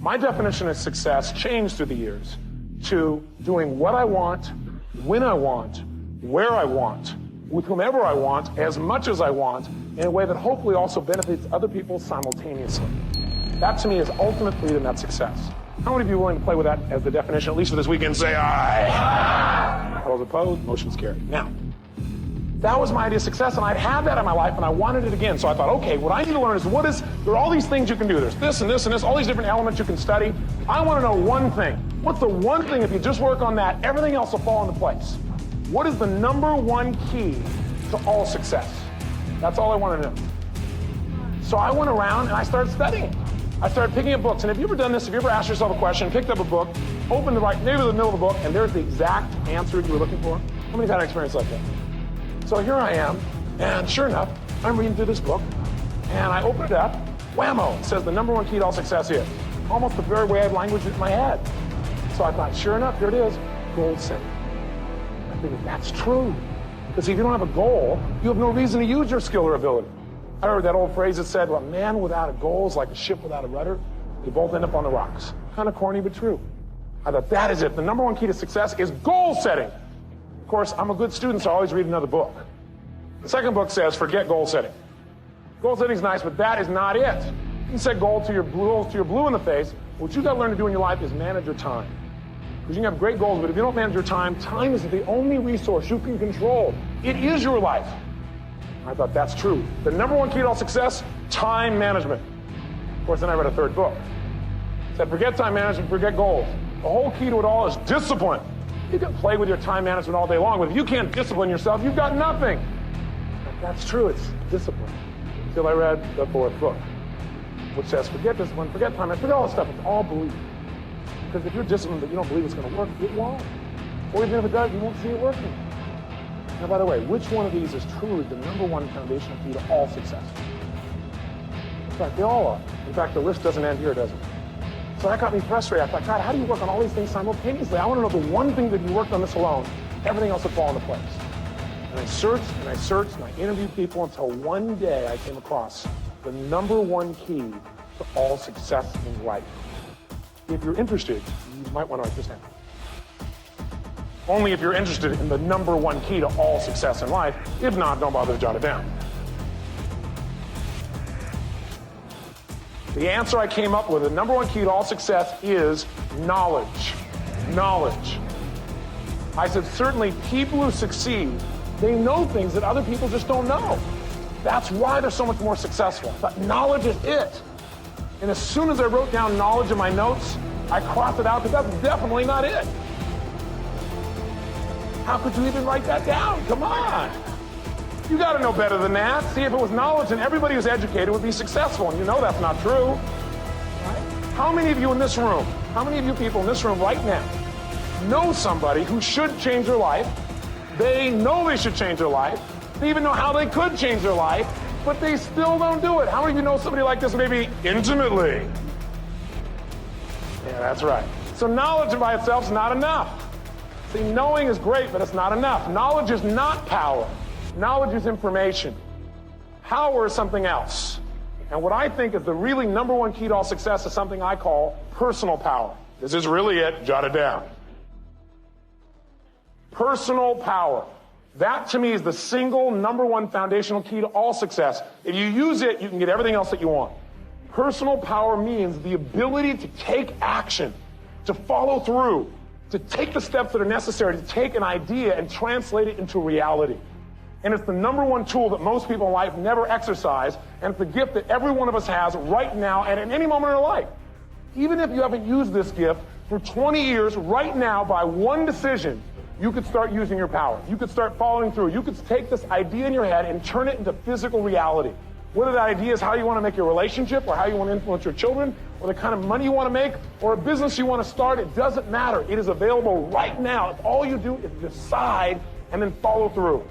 My definition of success changed through the years to doing what I want, when I want, where I want, with whomever I want, as much as I want, in a way that hopefully also benefits other people simultaneously. That to me is ultimate freedom, that's success. How many of you are willing to play with that as the definition, at least for this weekend? Say aye. Those opposed, motion's carried. Now, that was my idea of success, and I'd had that in my life, and I wanted it again. So I thought, okay, what I need to learn is there are all these things you can do. There's this and this and this, all these different elements you can study. I want to know one thing. What's the one thing, if you just work on that, everything else will fall into place? What is the number one key to all success? That's all I want to know. So I went around and I started studying. I started picking up books. And have you ever done this? Have you ever asked yourself a question, picked up a book, opened maybe the middle of the book, and there's the exact answer you were looking for? How many have had an experience like that? So here I am, and sure enough, I'm reading through this book, and I open it up, whammo, it says the number one key to all success is. Almost the very way I had language in my head. So I thought, sure enough, here it is, goal setting. I figured that's true. Because if you don't have a goal, you have no reason to use your skill or ability. I heard that old phrase that said, well, a man without a goal is like a ship without a rudder. They both end up on the rocks. Kind of corny, but true. I thought, that is it. The number one key to success is goal setting. Of course, I'm a good student, so I always read another book. The second book says, forget goal setting. Goal setting is nice, but that is not it. You can set goals to your blue in the face. What you got to learn to do in your life is manage your time. Because you can have great goals, but if you don't manage your time, time is the only resource you can control. It is your life. I thought that's true. The number one key to all success, time management. Of course, then I read a third book. It said, forget time management, forget goals. The whole key to it all is discipline. You can play with your time management all day long, but if you can't discipline yourself, you've got nothing. That's true, it's discipline. Until I read the fourth book, which says, forget discipline, forget time management, forget all this stuff, it's all belief. Because if you're disciplined but you don't believe it's going to work, it won't. Or even if it does, you won't see it working. Now, by the way, which one of these is truly the number one foundational key to all success? In fact, they all are. In fact, the list doesn't end here, does it? So that got me frustrated. I thought, God, how do you work on all these things simultaneously? I want to know the one thing that you worked on this alone, everything else would fall into place. And I searched and I searched and I interviewed people until one day I came across the number one key to all success in life. If you're interested, you might want to write this down. Only if you're interested in the number one key to all success in life. If not, don't bother to jot it down. The answer I came up with, the number one key to all success is knowledge. Knowledge. I said, certainly people who succeed, they know things that other people just don't know. That's why they're so much more successful. But knowledge is it. And as soon as I wrote down knowledge in my notes, I crossed it out because that's definitely not it. How could you even write that down? Come on. You got to know better than that. See, if it was knowledge, then everybody who's educated would be successful. And you know that's not true. Right? How many of you in this room, how many of you people in this room right now know somebody who should change their life? They know they should change their life. They even know how they could change their life, but they still don't do it. How many of you know somebody like this maybe intimately? Yeah, that's right. So knowledge by itself is not enough. See, knowing is great, but it's not enough. Knowledge is not power. Knowledge is information. Power is something else. And what I think is the really number one key to all success is something I call personal power. This is really it. Jot it down. Personal power. That to me is the single number one foundational key to all success. If you use it, you can get everything else that you want. Personal power means the ability to take action, to follow through, to take the steps that are necessary to take an idea and translate it into reality. And it's the number one tool that most people in life never exercise, and it's the gift that every one of us has right now and at any moment in our life. Even if you haven't used this gift for 20 years, right now, by one decision, you could start using your power. You could start following through. You could take this idea in your head and turn it into physical reality. Whether that idea is how you want to make your relationship, or how you want to influence your children, or the kind of money you want to make, or a business you want to start, it doesn't matter. It is available right now. If all you do is decide and then follow through.